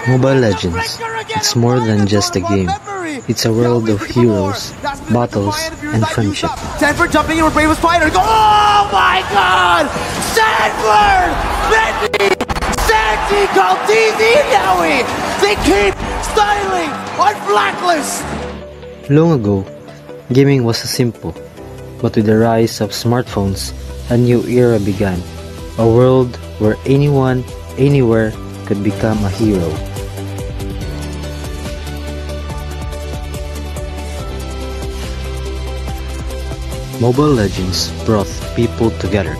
Mobile Legends, it's more than just a game. It's a world of heroes, battles, and friendship. Sanford jumping in with Bravest Fighter. Oh my god! Sanford! Bendy! Sandy called DD Nowie! They keep styling on Blacklist! Long ago, gaming was simple, but with the rise of smartphones, a new era began. A world where anyone, anywhere could become a hero. Mobile Legends brought people together,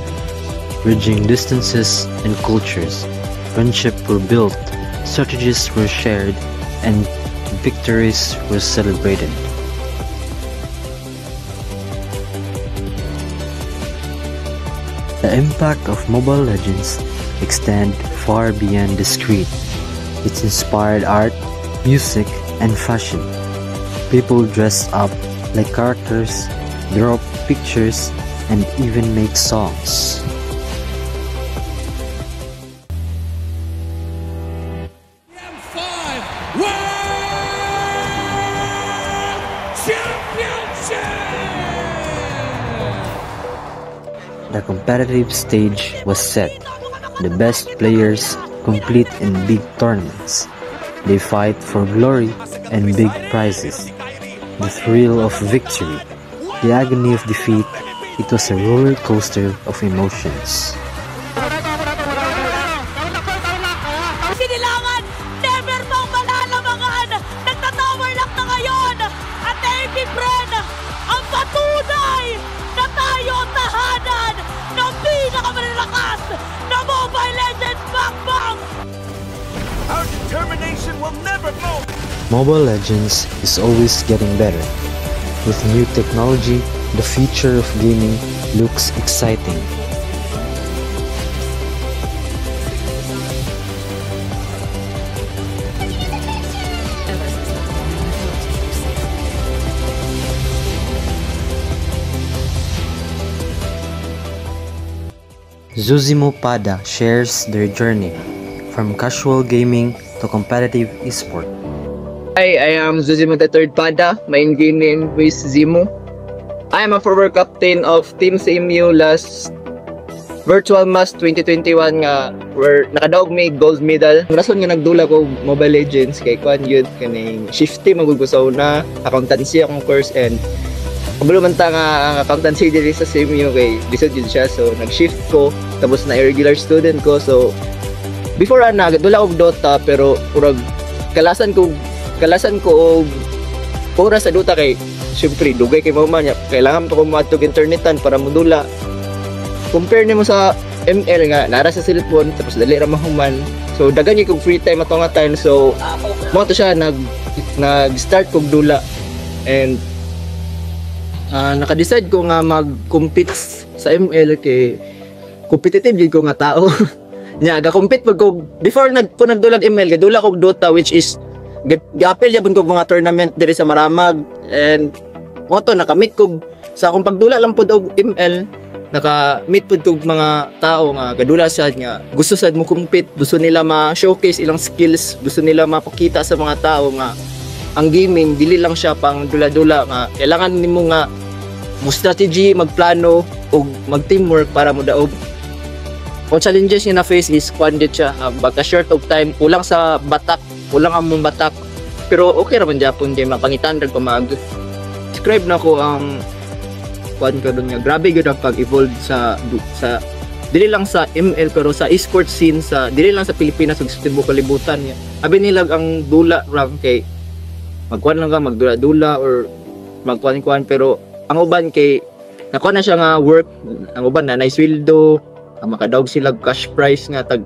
bridging distances and cultures. Friendships were built, strategies were shared, and victories were celebrated. The impact of Mobile Legends extends far beyond the screen. It's inspired art, music, and fashion. People dress up like characters, draw pictures, and even make songs. The competitive stage was set. The best players compete in big tournaments. They fight for glory and big prizes. The thrill of victory, the agony of defeat, it was a roller coaster of emotions. Sinilangan, never mong malalamangan, nagtatawarlak na ngayon, at AP Bren, ang patunay na tayo tahanan ng pinakamalalakas na Mobile Legends Bakbang! Our determination will never move! Mobile Legends is always getting better. With new technology, the future of gaming looks exciting. Zuzimo Pada shares their journey from casual gaming to competitive esport. Hi, I am Zuzimo III Pada, main game name is Zimo. I am a former captain of Team CMU last Virtual Mass 2021 nga where nakadaog may gold medal. Ang rason nga nagdula ko Mobile Legends kay kuan yun kaning shifty magud sa una, accountancy akong course and kabalo man ta nga ang accountancy diri sa CMU kay lisod yun siya so nag-shift ko tapos na irregular student ko so before nagdula og Dota pero urag kalasan ko og oras sa Dota kay syempre dugay kay mao man kailangan pa ko matog internetan para modula compare nimo sa ML nga nara sa cellphone tapos dali ra mahuman so daghan gyud kog free time ato nga time so mo to siya nag-start kog dula and naka-decide ko nga mag-compete sa ML kay competitive gyud ko nga tao nya ga-compete pag ko before nagdulag ML gadula kog Dota which is gapil yapon ko mga tournament diri sa Maramag and mo to nakamit ko sa akong pagdula lang pud og ML naka-meet pud kog mga tao nga gadula sad nga gusto sad mo compete gusto nila ma-showcase ilang skills gusto nila mapakita sa mga tao nga ang gaming dili lang siya pang dula-dula nga kailangan nimo nga mo strategy magplano ug mag-teamwork para mo daog ang challenges nga na face is kwandit siya baka short of time kulang sa batak kulang ang mong batak pero okay ra man Japon kay mapangitan ra ko describe na ko ang kwan ko doon nga grabe gyud ang pag-evolve sa dili lang sa ML pero sa esports scene sa dili lang sa Pilipinas ug sa tibuok kalibutan niya abi nilag ang dula ram kay magkuan lang ka magdula-dula or magkuan-kuan pero ang uban kay nakuha na siya nga work ang uban na sweldo makadaog sila cash prize nga tag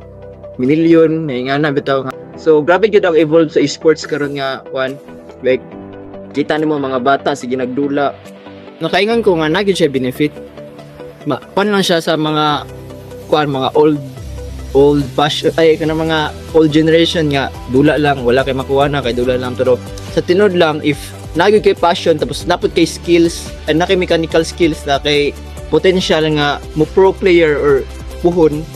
milyon nga na bitaw nga so grabe gyud ang evolve sa esports karon nga kuan like kita nimo mga bata sige nagdula nakaingan ko nga nagyud siya benefit kuan lang siya sa mga kuan mga old fashion ay kana mga old generation nga dula lang wala kay makuha na kay dula lang pero sa tinod lang if nagyud kay passion tapos napud kay skills and na kay mechanical skills na kay potential nga mo pro player or puhon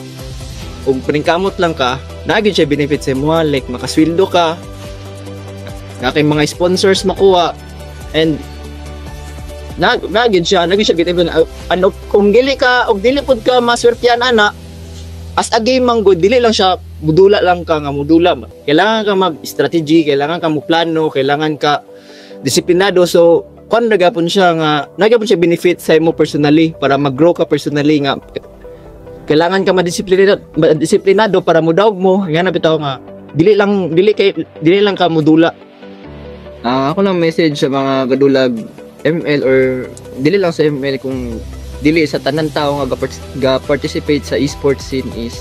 ug paningkamot lang ka nagid siya benefit sa mo, like makasweldo ka, kay mga sponsors makuha, and nagid siya benefit. Ano kung dili pud ka maswertihan ana, as a game man good, dili lang siya mudula lang ka nga mudula. Kailangan ka mag-strategy, kailangan ka mo plano, kailangan ka disiplinado. So kung nagapon siya benefit sa mo personally, para mag-grow ka personally nga. Kailangan ka madisiplinado para mo daog mo. Nga na bitaw nga dili lang ka mudula. Ako lang message sa mga kadulag ML or dili lang sa ML, kung dili sa tanan tao nga ga-participate sa esports scene is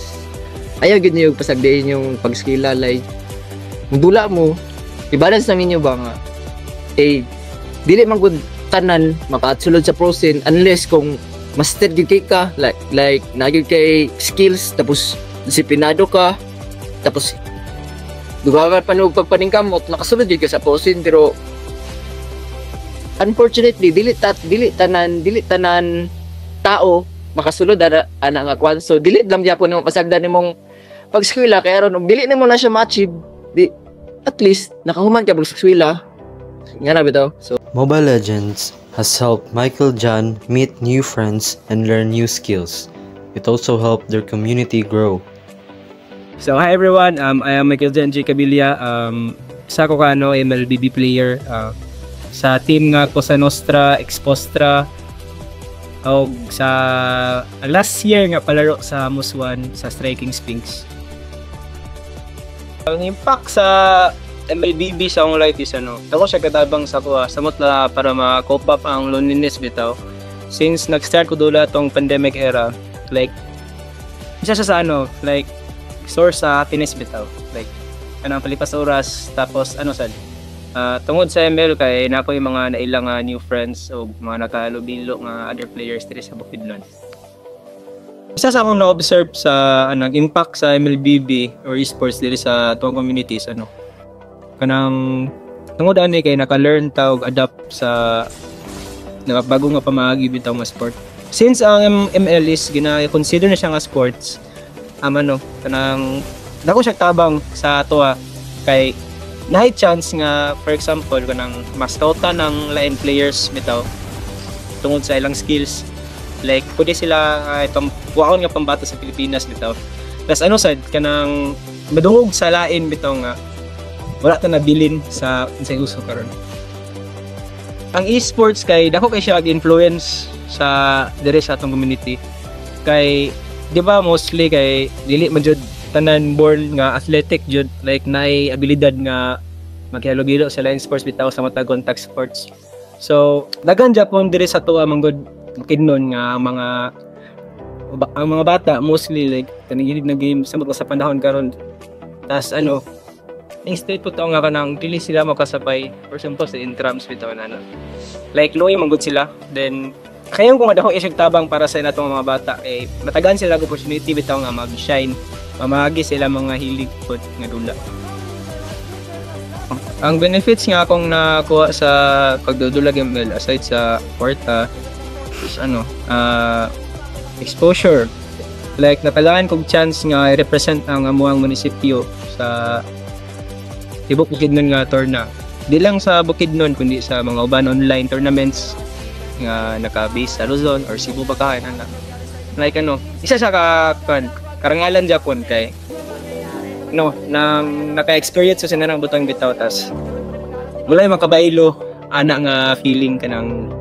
ayaw gid niyo pasagdayon yung pag-skilla, like mudula mo i-balance namin niyo ba nga dili man gud tanan makaatsulod sa pro scene unless kung master gid kay ka, like nagid kay skills, tapos disiplinado ka, tapos dugangan pa og pagpaningkamot, nakasulod gid ka sa pro scene. Pero unfortunately dili tanan tao makasulod ana nga kwan. So dili lang gyapon mo pasagdan nimong pag-eskwela, kaya ron dili nimo na siya ma-achieve, at least nakahuman ka pag-eskwela nga na bitaw. So Mobile Legends has helped Michael John meet new friends and learn new skills. It also helped their community grow. So hi everyone, I am Michael John J. Cabilia. Isa ko MLBB player sa team nga Cosa Nostra, Expostra, o sa last year nga palaro sa Muswan sa Striking Sphinx. Ang impact sa MLBB sa akong life is ako siya katabang sa kuha samot na para ma-cope up ang loneliness bitaw. Since nag-start ko dula tong pandemic era, like isa siya sa like source sa happiness bitaw, like anong palipas oras, tapos tungod sa ML kay nako yung mga nailang new friends o mga nakalubilo nga other players diri sa Bukidnon. Isa sa akong na-observe sa impact sa MLBB or esports diri sa tuwang communities kanang tungod ani kay naka-learn ta og adapt sa bago nga pamaagi bitaw nga sport. Since ang ML is gina-consider na siya nga sports, kanang dako siya tabang sa ato kay nahay chance nga, for example, kanang mas-scoutan ng lain players bitaw tungod sa ilang skills, like pwede sila kuwaon nga pambato sa Pilipinas bitaw. Tas kanang madungog sa lain bitaw nga wala ta nabilin sa uso karon. Ang esports kay dako kay siya influence sa dire sa atong community, kay di ba mostly kay dili man jud tanan born nga athletic jud, like naay abilidad nga maghihalogilo sa line sports bitaw sa matag contact sports. So daghan Japon dire sa tuwa manggod Bukidnon nga ang mga bata mostly like tanigilig na game sa panahon karon. Tas straight po taong nga kanang dili sila makasabay, for example sa intrams bitaw like low yung manggod sila, then kayong kung adako isig tabang para sa natong mga bata matagan sila og opportunity bitaw nga mag-shine, mamagi sila mga hilig pod nga dula. Ang benefits nga akong nakuha sa pagdudulag ML aside sa kwarta is exposure, like napalaan kong chance nga i-represent ang amuang munisipyo sa tibok Bukidnon nga torna. Di lang sa Bukidnon kundi sa mga uban online tournaments nga naka-base sa Luzon or Cebu bakahan like isa sa karangalan Japon kay nang naka-experience sa sinarang butang bitaw, tas wala yung makabaylo nga feeling kanang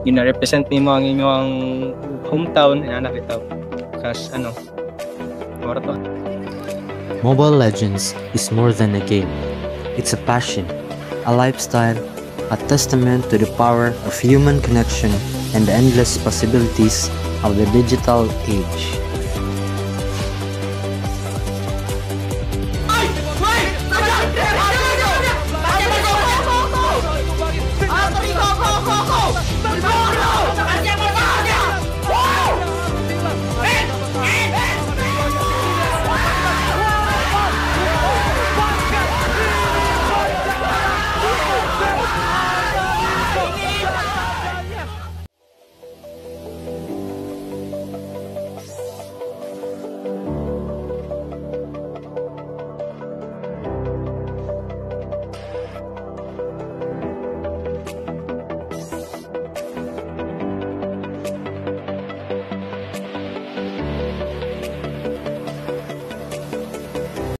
represent mo ang inyong hometown bitaw kas to. Mobile Legends is more than a game. It's a passion, a lifestyle, a testament to the power of human connection and the endless possibilities of the digital age.